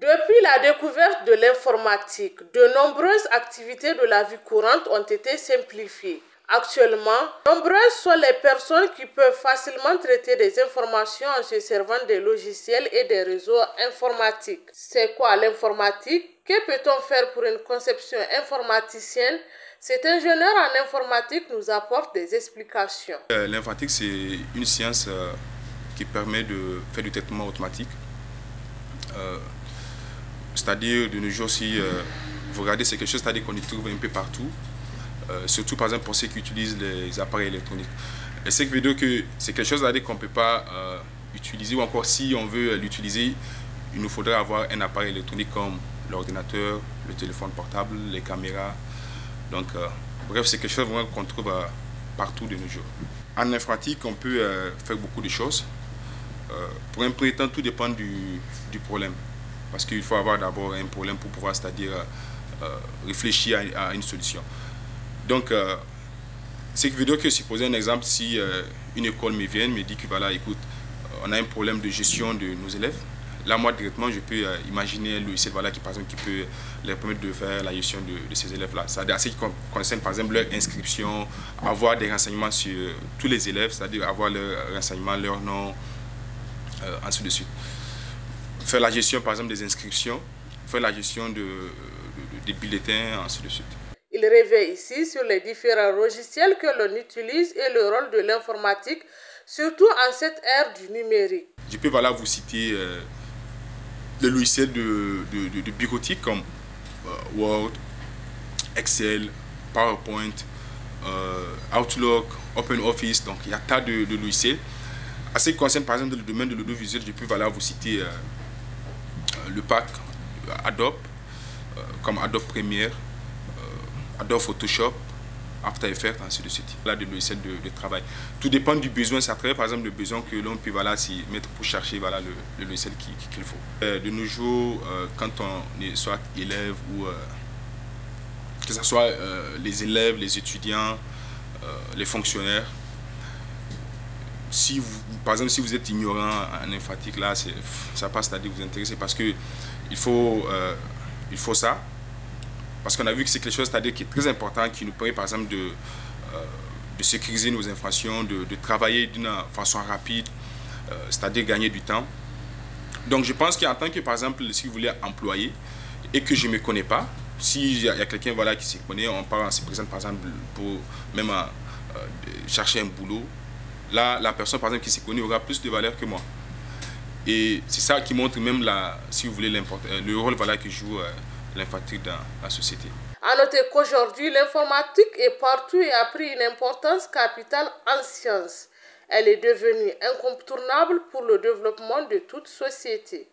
Depuis la découverte de l'informatique, de nombreuses activités de la vie courante ont été simplifiées. Actuellement, nombreuses sont les personnes qui peuvent facilement traiter des informations en se servant des logiciels et des réseaux informatiques. C'est quoi l'informatique? Que peut-on faire pour une conception informaticienne? Cet ingénieur en informatique nous apporte des explications. L'informatique, c'est une science qui permet de faire du traitement automatique. C'est-à-dire, de nos jours, si vous regardez, c'est quelque chose qu'on y trouve un peu partout. Surtout, par exemple, pour ceux qui utilisent les appareils électroniques. Et ce qui veut dire que c'est quelque chose qu'on ne peut pas utiliser, ou encore si on veut l'utiliser, il nous faudrait avoir un appareil électronique comme l'ordinateur, le téléphone portable, les caméras. Donc, bref, c'est quelque chose qu'on trouve partout de nos jours. En informatique, on peut faire beaucoup de choses. Pour un premier temps, tout dépend du problème. Parce qu'il faut avoir d'abord un problème pour pouvoir, c'est-à-dire réfléchir à une solution. Donc, ce qui veut dire que, supposez un exemple, si une école me vient, me dit que voilà, écoute, on a un problème de gestion de nos élèves. Là, moi, directement, je peux imaginer un logiciel voilà, qui, par exemple, qui peut leur permettre de faire la gestion de ces élèves-là. C'est-à-dire, ce qui concerne, par exemple, leur inscription, avoir des renseignements sur tous les élèves, c'est-à-dire avoir leurs renseignements, leur nom, ainsi de suite. Faire la gestion, par exemple, des inscriptions, faire la gestion des bulletins, ainsi de suite. Il revient ici sur les différents logiciels que l'on utilise et le rôle de l'informatique, surtout en cette ère du numérique. Je peux voilà, vous citer les logiciels de bureautique comme Word, Excel, PowerPoint, Outlook, OpenOffice. Donc il y a tas de logiciels. À ce qui concerne par exemple le domaine de l'audiovisuel, je peux voilà, vous citer le pack Adobe, comme Adobe Premiere, Adobe Photoshop, After Effects, ainsi de suite. Là, des logiciels de travail. Tout dépend du besoin. Ça travaille par exemple le besoin que l'on peut voilà, s'y mettre pour chercher voilà, le logiciel qu'il faut. De nos jours, quand on est soit élève ou que ce soit les élèves, les étudiants, les fonctionnaires, si vous, par exemple, si vous êtes ignorant en informatique, là, ça passe à dire vous intéresser parce que il faut ça. Parce qu'on a vu que c'est quelque chose qui est très important, qui nous permet par exemple de sécuriser nos informations, de travailler d'une façon rapide, c'est-à-dire gagner du temps. Donc je pense qu'en tant que, par exemple, si vous voulez employer et que je ne me connais pas, s'il y a quelqu'un voilà, qui se connaît, on se présente par exemple pour même chercher un boulot, là, la personne par exemple qui se connaît aura plus de valeur que moi. Et c'est ça qui montre même, si vous voulez, le rôle voilà, que joue l'informatique dans la société. À noter qu'aujourd'hui, l'informatique est partout et a pris une importance capitale en sciences. Elle est devenue incontournable pour le développement de toute société.